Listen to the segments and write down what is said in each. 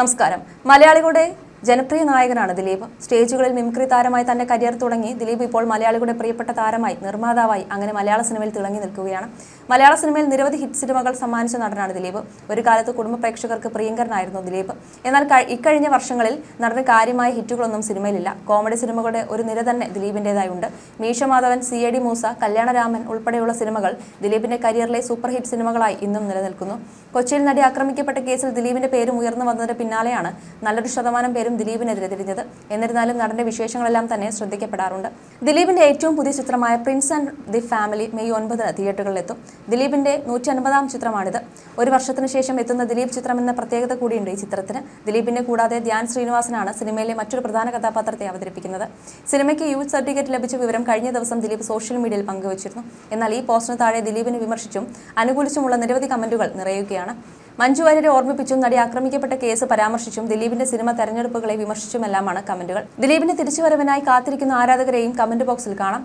നമസ്കാരം. മലയാളികളുടെ ജനപ്രിയ നായകനാണ് ദിലീപ്. സ്റ്റേജുകളിൽ മിമിക്രി താരമായി തന്റെ കരിയർ തുടങ്ങി ദിലീപ് ഇപ്പോൾ മലയാളികളുടെ പ്രിയപ്പെട്ട താരമായി, നിർമ്മാതാവായി അങ്ങനെ മലയാള സിനിമയിൽ തിളങ്ങി നിൽക്കുകയാണ്. മലയാള സിനിമയിൽ നിരവധി ഹിറ്റ് സിനിമകൾ സമ്മാനിച്ച നടനാണ് ദിലീപ്. ഒരു കാലത്ത് കുടുംബ പ്രേക്ഷകർക്ക് പ്രിയങ്കരനായിരുന്നു ദിലീപ്. എന്നാൽ ഇക്കഴിഞ്ഞ വർഷങ്ങളിൽ നടന്ന കാര്യമായ ഹിറ്റുകളൊന്നും സിനിമയിലില്ല. കോമഡി സിനിമകളുടെ ഒരു നിര തന്നെ ദിലീപിന്റേതായുണ്ട്. മീശമാധവൻ, CID മൂസ, കല്യാണരാമൻ ഉൾപ്പെടെയുള്ള സിനിമകൾ ദിലീപിന്റെ കരിയറിലെ സൂപ്പർ ഹിറ്റ് സിനിമകളായി ഇന്നും നിലനിൽക്കുന്നു. കൊച്ചിയിൽ നടി ആക്രമിക്കപ്പെട്ട കേസിൽ ദിലീപിന്റെ പേരും ഉയർന്നു വന്നതിന് പിന്നാലെയാണ് നല്ലൊരു ശതമാനം പേരും ദിലീപിനെതിരെ തിരിഞ്ഞത്. എന്നിരുന്നാലും നടന്റെ വിശേഷങ്ങളെല്ലാം തന്നെ ശ്രദ്ധിക്കപ്പെടാറുണ്ട്. ദിലീപിന്റെ ഏറ്റവും പുതിയ ചിത്രമായ Prince and the family May 9 തിയേറ്ററുകളിലെത്തും. ദിലീപിന്റെ 150ാം ചിത്രമാണിത്. ഒരു വർഷത്തിന് ശേഷം എത്തുന്ന ദിലീപ് ചിത്രം എന്ന പ്രത്യേകത കൂടിയുണ്ട് ഈ ചിത്രത്തിന്. ദിലീപിന്റെ കൂടാതെ ധ്യാൻ ശ്രീനിവാസനാണ് സിനിമയിലെ മറ്റൊരു പ്രധാന കഥാപാത്രത്തെ അവതരിപ്പിക്കുന്നത്. സിനിമയ്ക്ക് യൂത്ത് സർട്ടിഫിക്കറ്റ് ലഭിച്ച വിവരം കഴിഞ്ഞ ദിവസം ദിലീപ് സോഷ്യൽ മീഡിയയിൽ പങ്കുവച്ചിരുന്നു. എന്നാൽ ഈ പോസ്റ്റിന് താഴെ ദിലീപിനെ വിമർശിച്ചും അനുകൂലിച്ചുമുള്ള നിരവധി കമന്റുകൾ നിറയുകയാണ്. മഞ്ജു വാര്യരെ ഓർമ്മിപ്പിച്ചും നടി ആക്രമിക്കപ്പെട്ട കേസ് പരാമർശിച്ചും ദിലീപിന്റെ സിനിമ തെരഞ്ഞെടുപ്പുകളെ വിമർശിച്ചുമെല്ലാമാണ് കമന്റുകൾ. ദിലീപിന്റെ തിരിച്ചുവരവിനായി കാത്തിരിക്കുന്ന ആരാധകരെയും കമന്റ് ബോക്സിൽ കാണാം.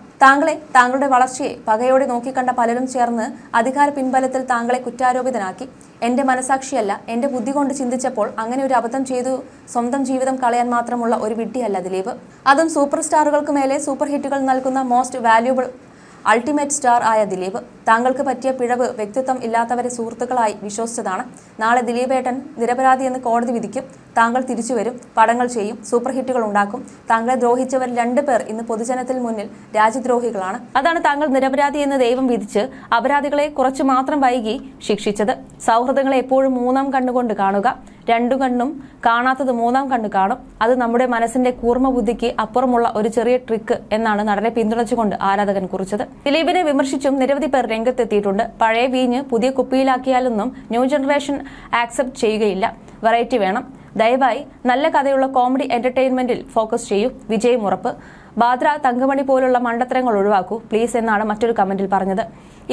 താങ്കളുടെ വളർച്ചയെ പകയോടെ നോക്കിക്കണ്ട പലരും ചേർന്ന് അധികാര പിൻബലത്തിൽ താങ്കളെ കുറ്റാരോപിതനാക്കി. എന്റെ മനസാക്ഷിയല്ല, എന്റെ ബുദ്ധി കൊണ്ട് ചിന്തിച്ചപ്പോൾ അങ്ങനെ ഒരു അബദ്ധം ചെയ്തു സ്വന്തം ജീവിതം കളയാൻ മാത്രമുള്ള ഒരു വിഡ്ഢിയല്ല ദിലീപ്. അതും സൂപ്പർ സ്റ്റാറുകൾക്ക് മേലെ സൂപ്പർ ഹിറ്റുകൾ നൽകുന്ന മോസ്റ്റ് വാല്യൂബിൾ അൾട്ടിമേറ്റ് സ്റ്റാർ ആയ ദിലീപ്. താങ്കൾക്ക് പറ്റിയ പിഴവ് വ്യക്തിത്വം ഇല്ലാത്തവരെ സുഹൃത്തുക്കളായി വിശ്വസിച്ചതാണ്. നാളെ ദിലീപേട്ടൻ നിരപരാധിയെന്ന് കോടതി വിധിക്കും. താങ്കൾ തിരിച്ചു വരും, പടങ്ങൾ ചെയ്യും, സൂപ്പർ ഹിറ്റുകൾ ഉണ്ടാക്കും. താങ്കളെ ദ്രോഹിച്ചവർ 2 പേർ ഇന്ന് പൊതുജനത്തിൽ മുന്നിൽ രാജ്യദ്രോഹികളാണ്. അതാണ് താങ്കൾ നിരപരാധി എന്ന് ദൈവം വിധിച്ച് അപരാധികളെ കുറച്ചു മാത്രം വൈകി ശിക്ഷിച്ചത്. സൗഹൃദങ്ങളെ എപ്പോഴും 3ാം കണ്ണുകൊണ്ട് കാണുക. 2 കണ്ണും കാണാത്തത് 3ാം കണ്ണ് കാണും. അത് നമ്മുടെ മനസ്സിന്റെ കൂർമ്മ ബുദ്ധിക്ക് അപ്പുറമുള്ള ഒരു ചെറിയ ട്രിക്ക് എന്നാണ് നടനെ പിന്തുണച്ചുകൊണ്ട് ആരാധകൻ കുറിച്ചത്. ദിലീപിനെ വിമർശിച്ചും നിരവധി പേർ രംഗത്തെത്തിയിട്ടുണ്ട്. പഴയ വീഞ്ഞ് പുതിയ കുപ്പിയിലാക്കിയാലൊന്നും ന്യൂ ജനറേഷൻ ആക്സെപ്റ്റ് ചെയ്യുകയില്ല. വെറൈറ്റി വേണം. ദയവായി നല്ല കഥയുള്ള കോമഡി എന്റർടൈൻമെന്റിൽ ഫോക്കസ് ചെയ്യൂ. വിജയം ഉറപ്പ്. ബാദ്ര, തങ്കമണി പോലുള്ള മണ്ടത്തരങ്ങൾ ഒഴിവാക്കൂ പ്ലീസ് എന്നാണ് മറ്റൊരു കമന്റിൽ പറഞ്ഞത്.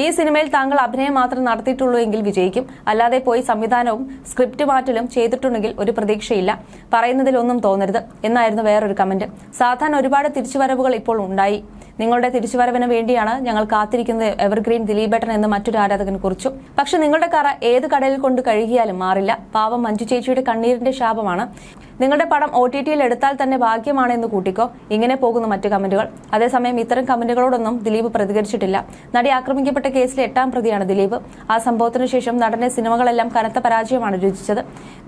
ഈ സിനിമയിൽ താങ്കൾ അഭിനയം മാത്രം നടത്തിയിട്ടുള്ളൂ എങ്കിൽ വിജയിക്കും. അല്ലാതെ പോയി സംവിധാനവും സ്ക്രിപ്റ്റ് മാറ്റലും ചെയ്തിട്ടുണ്ടെങ്കിൽ ഒരു പ്രതീക്ഷയില്ല. പറയുന്നതിലൊന്നും തോന്നരുത് എന്നായിരുന്നു വേറൊരു കമന്റ്. സാധാരണ ഒരുപാട് തിരിച്ചുവരവുകൾ ഇപ്പോൾ ഉണ്ടായി. നിങ്ങളുടെ തിരിച്ചുവരവിന് വേണ്ടിയാണ് ഞങ്ങൾ കാത്തിരിക്കുന്നത് എവർഗ്രീൻ ദിലീപേട്ടൻ എന്ന് മറ്റൊരു ആരാധകൻ കുറിച്ചു. പക്ഷെ നിങ്ങളുടെ കറ ഏത് കടലിൽ കൊണ്ട് കഴുകിയാലും മാറില്ല. പാവം മഞ്ജു ചേച്ചിയുടെ കണ്ണീരിന്റെ ശാപമാണ്. നിങ്ങളുടെ പടം OTTയിൽ എടുത്താൽ തന്നെ ഭാഗ്യമാണ് എന്ന് കൂട്ടിക്കോ. ഇങ്ങനെ പോകുന്നു മറ്റു കമന്റുകൾ. അതേസമയം ഇത്തരം കമന്റുകളോടൊന്നും ദിലീപ് പ്രതികരിച്ചിട്ടില്ല. നടി ആക്രമിക്കപ്പെട്ട കേസിലെ 8ാം പ്രതിയാണ് ദിലീപ്. ആ സംഭവത്തിനു ശേഷം നടന്റെ സിനിമകളെല്ലാം കനത്ത പരാജയമാണ് രുചിച്ചത്.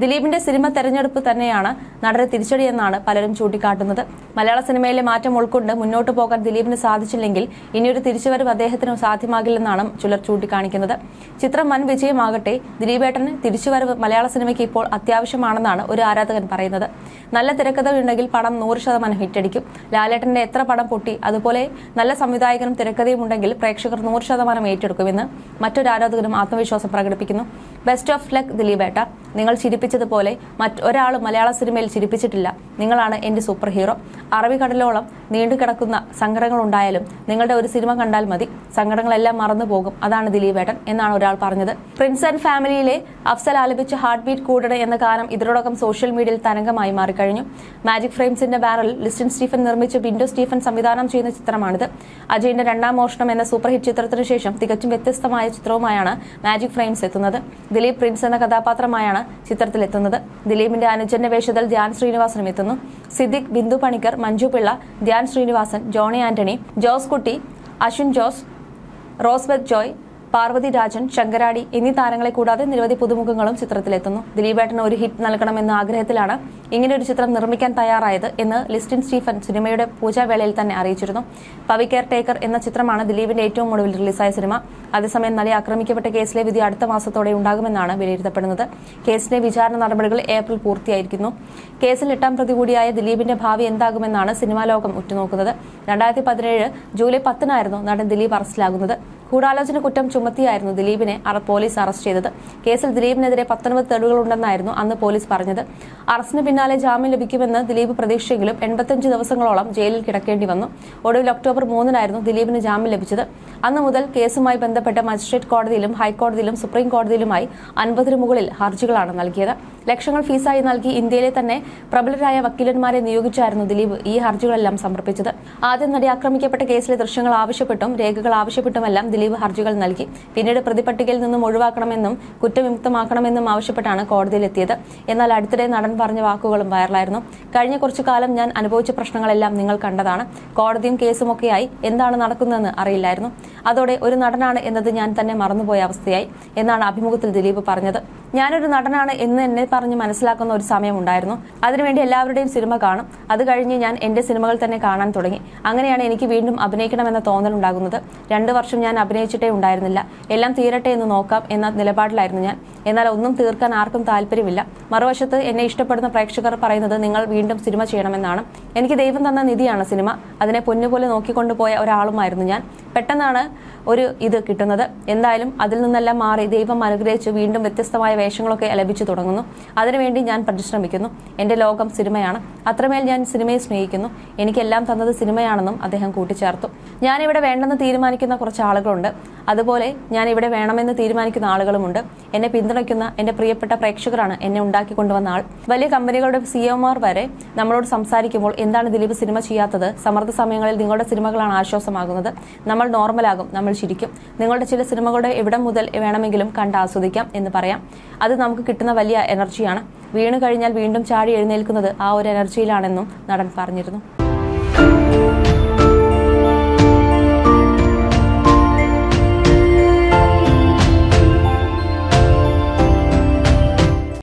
ദിലീപിന്റെ സിനിമ തെരഞ്ഞെടുപ്പ് തന്നെയാണ് നടനെ തിരിച്ചടിയെന്നാണ് പലരും ചൂണ്ടിക്കാട്ടുന്നത്. മലയാള സിനിമയിലെ മാറ്റം ഉൾക്കൊണ്ട് മുന്നോട്ട് പോകാൻ ദിലീപിന് സാധിച്ചില്ലെങ്കിൽ ഇനിയൊരു തിരിച്ചുവരവ് അദ്ദേഹത്തിന് സാധ്യമാകില്ലെന്നാണ് ചിലർ ചൂണ്ടിക്കാണിക്കുന്നത്. ചിത്രം വൻ വിജയമാകട്ടെ. ദിലീപേട്ടന് തിരിച്ചുവരവ് മലയാള സിനിമയ്ക്ക് ഇപ്പോൾ അത്യാവശ്യമാണെന്നാണ് ഒരു ആരാധകൻ പറയുന്നത്. നല്ല തിരക്കഥയുണ്ടെങ്കിൽ പടം 100% ഹിറ്റടിക്കും. ലാലേട്ടന്റെ എത്ര പടം പൊട്ടി, അതുപോലെ നല്ല സംവിധായകനും തിരക്കഥയും ഉണ്ടെങ്കിൽ പ്രേക്ഷകർ 100% ഏറ്റെടുക്കുമെന്ന് മറ്റൊരു ആരാധകനും ആത്മവിശ്വാസം പ്രകടിപ്പിക്കുന്നു. ബെസ്റ്റ് ഓഫ് ലക്ക് ദിലീപേട്ട. നിങ്ങൾ ചിരിപ്പിച്ചതുപോലെ മറ്റൊരാളും മലയാള സിനിമയിൽ ചിരിപ്പിച്ചിട്ടില്ല. നിങ്ങളാണ് എന്റെ സൂപ്പർ ഹീറോ. അറബിക്കടലോളം നീണ്ടുകിടക്കുന്ന സങ്കടങ്ങൾ ഉണ്ടായാലും നിങ്ങളുടെ ഒരു സിനിമ കണ്ടാൽ മതി, സങ്കടങ്ങളെല്ലാം മറന്നു പോകും. അതാണ് ദിലീപേട്ടൻ എന്നാണ് ഒരാൾ പറഞ്ഞത്. പ്രിൻസ് ആൻഡ് ഫാമിലിയിലെ അഫ്സൽ ആലപിച്ച ഹാർട്ട് ബീറ്റ് കൂടണേ എന്ന ഗാനം ഇതിനോടകം സോഷ്യൽ മീഡിയയിൽ തരംഗമായി മാറിക്കഴിഞ്ഞു. മാജിക് ഫ്രെയിംസിന്റെ ബാനറിൽ ലിസ്റ്റിൻ സ്റ്റീഫൻ നിർമ്മിച്ച് ബിൻഡോ സ്റ്റീഫൻ സംവിധാനം ചെയ്യുന്ന ചിത്രമാണിത്. അജയന്റെ 2ാം മോഷണം എന്ന സൂപ്പർ ഹിറ്റ് ചിത്രത്തിനു ശേഷം തികച്ചും വ്യത്യസ്തമായ ചിത്രവുമായാണ് മാജിക് ഫ്രെയിംസ് എത്തുന്നത്. ദിലീപ് പ്രിൻസ് എന്ന കഥാപാത്രമായാണ് ചിത്രത്തിലെത്തുന്നത്. ദിലീപിന്റെ അനുജന്റെ വേഷത്തിൽ ധ്യാൻ ശ്രീനിവാസനും എത്തുന്നു. സിദ്ദിഖ്, ബിന്ദു പണിക്കർ, മഞ്ജു പിള്ള, ധ്യാൻ ശ്രീനിവാസൻ, ജോണി ആന്റണി, ജോസ് കുട്ടി, അശ്വിൻ ജോസ്, റോസ്ബെത്ത് ജോയ്, പാർവതി രാജൻ, ശങ്കരാടി എന്നീ താരങ്ങളെ കൂടാതെ നിരവധി പുതുമുഖങ്ങളും ചിത്രത്തിലെത്തുന്നു. ദിലീപേട്ടന് ഒരു ഹിറ്റ് നൽകണമെന്ന ആഗ്രഹത്തിലാണ് ഇങ്ങനെയൊരു ചിത്രം നിർമ്മിക്കാൻ തയ്യാറായത് എന്ന് ലിസ്റ്റിൻ സ്റ്റീഫൻ സിനിമയുടെ പൂജാവേളയിൽ തന്നെ അറിയിച്ചിരുന്നു. പവി കെയർ ടേക്കർ എന്ന ചിത്രമാണ് ദിലീപിന്റെ ഏറ്റവും ഒടുവിൽ റിലീസായ സിനിമ. അതേസമയം നടി ആക്രമിക്കപ്പെട്ട കേസിലെ വിധി അടുത്ത മാസത്തോടെ ഉണ്ടാകുമെന്നാണ് വിലയിരുത്തപ്പെടുന്നത്. കേസിന്റെ വിചാരണ നടപടികൾ ഏപ്രിൽ പൂർത്തിയായിരിക്കുന്നു. കേസിൽ 8ാം പ്രതി കൂടിയായ ദിലീപിന്റെ ഭാവി എന്താകുമെന്നാണ് സിനിമാ ലോകം ഉറ്റുനോക്കുന്നത്. 2017 ജൂലൈ 10 നടൻ ദിലീപ് അറസ്റ്റിലാകുന്നത്. ഗൂഢാലോചന കുറ്റം ചുമത്തിയായിരുന്നു ദിലീപിനെ പോലീസ് അറസ്റ്റ് ചെയ്തത്. കേസിൽ ദിലീപിനെതിരെ 19 തെളിവുകളുണ്ടെന്നായിരുന്നു അന്ന് പോലീസ് പറഞ്ഞത്. അറസ്റ്റിന് പിന്നാലെ ജാമ്യം ലഭിക്കുമെന്ന് ദിലീപ് പ്രതീക്ഷിച്ചെങ്കിലും 85 ദിവസങ്ങളോളം ജയിലിൽ കിടക്കേണ്ടി വന്നു. ഒടുവിൽ ഒക്ടോബർ 3 ദിലീപിന് ജാമ്യം ലഭിച്ചത്. അന്നു മുതൽ കേസുമായി ബന്ധപ്പെട്ട് മജിസ്ട്രേറ്റ് കോടതിയിലും ഹൈക്കോടതിയിലും സുപ്രീം കോടതിയിലുമായി 50 മുകളിൽ ഹർജികളാണ് നൽകിയത്. ലക്ഷങ്ങൾ ഫീസായി നൽകി ഇന്ത്യയിലെ തന്നെ പ്രബലരായ വക്കീലന്മാരെ നിയോഗിച്ചായിരുന്നു ദിലീപ് ഈ ഹർജികളെല്ലാം സമർപ്പിച്ചത്. ആദ്യം നടി ആക്രമിക്കപ്പെട്ട കേസിലെ ദൃശ്യങ്ങൾ ആവശ്യപ്പെട്ടും രേഖകൾ ആവശ്യപ്പെട്ടുമെല്ലാം ദിലീപ് ഹർജികൾ നൽകി. പിന്നീട് പ്രതിപട്ടികയിൽ നിന്നും ഒഴിവാക്കണമെന്നും കുറ്റവിമുക്തമാക്കണമെന്നും ആവശ്യപ്പെട്ടാണ് കോടതിയിലെത്തിയത്. എന്നാൽ അടുത്തിടെ നടൻ പറഞ്ഞ വാക്കുകളും വൈറലായിരുന്നു. കഴിഞ്ഞ കുറച്ചു കാലം ഞാൻ അനുഭവിച്ച പ്രശ്നങ്ങളെല്ലാം നിങ്ങൾ കണ്ടതാണ്. കോടതിയും കേസുമൊക്കെയായി എന്താണ് നടക്കുന്നതെന്ന് അറിയില്ലായിരുന്നു. അതോടെ ഒരു നടനാണ് എന്നത് ഞാൻ തന്നെ മറന്നുപോയ അവസ്ഥയായി എന്നാണ് അഭിമുഖത്തിൽ ദിലീപ് പറഞ്ഞത്. ഞാനൊരു നടനാണ് എന്ന് എന്നെ പറഞ്ഞ് മനസ്സിലാക്കുന്ന ഒരു സമയമുണ്ടായിരുന്നു. അതിനുവേണ്ടി എല്ലാവരുടെയും സിനിമ കാണും. അത് കഴിഞ്ഞ് ഞാൻ എന്റെ സിനിമകൾ തന്നെ കാണാൻ തുടങ്ങി. അങ്ങനെയാണ് എനിക്ക് വീണ്ടും അഭിനയിക്കണമെന്ന തോന്നലുണ്ടാകുന്നത്. 2 വർഷം ഞാൻ അഭിനയിച്ചിട്ടേ ഉണ്ടായിരുന്നില്ല. എല്ലാം തീരട്ടെ എന്ന് നോക്കാം എന്ന നിലപാടിലായിരുന്നു ഞാൻ. എന്നാൽ ഒന്നും തീർക്കാൻ ആർക്കും താല്പര്യമില്ല. മറുവശത്ത് എന്നെ ഇഷ്ടപ്പെടുന്ന പ്രേക്ഷകർ പറയുന്നത് നിങ്ങൾ വീണ്ടും സിനിമ ചെയ്യണമെന്നാണ്. എനിക്ക് ദൈവം തന്ന നിധിയാണ് സിനിമ. അതിനെ പൊന്നുപോലെ നോക്കിക്കൊണ്ടുപോയ ഒരാളുമായിരുന്നു ഞാൻ. പെട്ടെന്നാണ് ഇത് കിട്ടുന്നത്. എന്തായാലും അതിൽ നിന്നെല്ലാം മാറി ദൈവം അനുഗ്രഹിച്ച് വീണ്ടും വ്യത്യസ്തമായ വേഷങ്ങളൊക്കെ ലഭിച്ചു തുടങ്ങുന്നു. അതിനുവേണ്ടി ഞാൻ പരിശ്രമിക്കുന്നു. എന്റെ ലോകം സിനിമയാണ്. അത്രമേൽ ഞാൻ സിനിമയെ സ്നേഹിക്കുന്നു. എനിക്കെല്ലാം തന്നത് സിനിമയാണെന്നും അദ്ദേഹം കൂട്ടിച്ചേർത്തു. ഞാനിവിടെ വേണ്ടെന്ന് തീരുമാനിക്കുന്ന കുറച്ച് ആളുകളുണ്ട്. അതുപോലെ ഞാൻ ഇവിടെ വേണമെന്ന് തീരുമാനിക്കുന്ന ആളുകളുമുണ്ട്. എന്നെ പിന്തുണയ്ക്കുന്ന എന്റെ പ്രിയപ്പെട്ട പ്രേക്ഷകരാണ് എന്നെ ഉണ്ടാക്കിക്കൊണ്ടുവന്ന ആൾ. വലിയ കമ്പനികളുടെ സിഇഒമാർ വരെ നമ്മളോട് സംസാരിക്കുമ്പോൾ എന്താണ് ദിലീപ് സിനിമ ചെയ്യാത്തത്? സമ്മർദ്ദ സമയങ്ങളിൽ നിങ്ങളുടെ സിനിമകളാണ് ആശ്വാസമാകുന്നത്. നമ്മൾ നോർമലാകും, നമ്മൾ ചിരിക്കും. നിങ്ങളുടെ ചില സിനിമകളുടെ എവിടം മുതൽ വേണമെങ്കിലും കണ്ട് ആസ്വദിക്കാം എന്ന് പറയാം. അത് നമുക്ക് കിട്ടുന്ന വലിയ എനർജിയാണ്. വീണു കഴിഞ്ഞാൽ വീണ്ടും ചാടി എഴുന്നേൽക്കുന്നത് ആ ഒരു എനർജിയിലാണെന്നും നടൻ പറഞ്ഞിരുന്നു.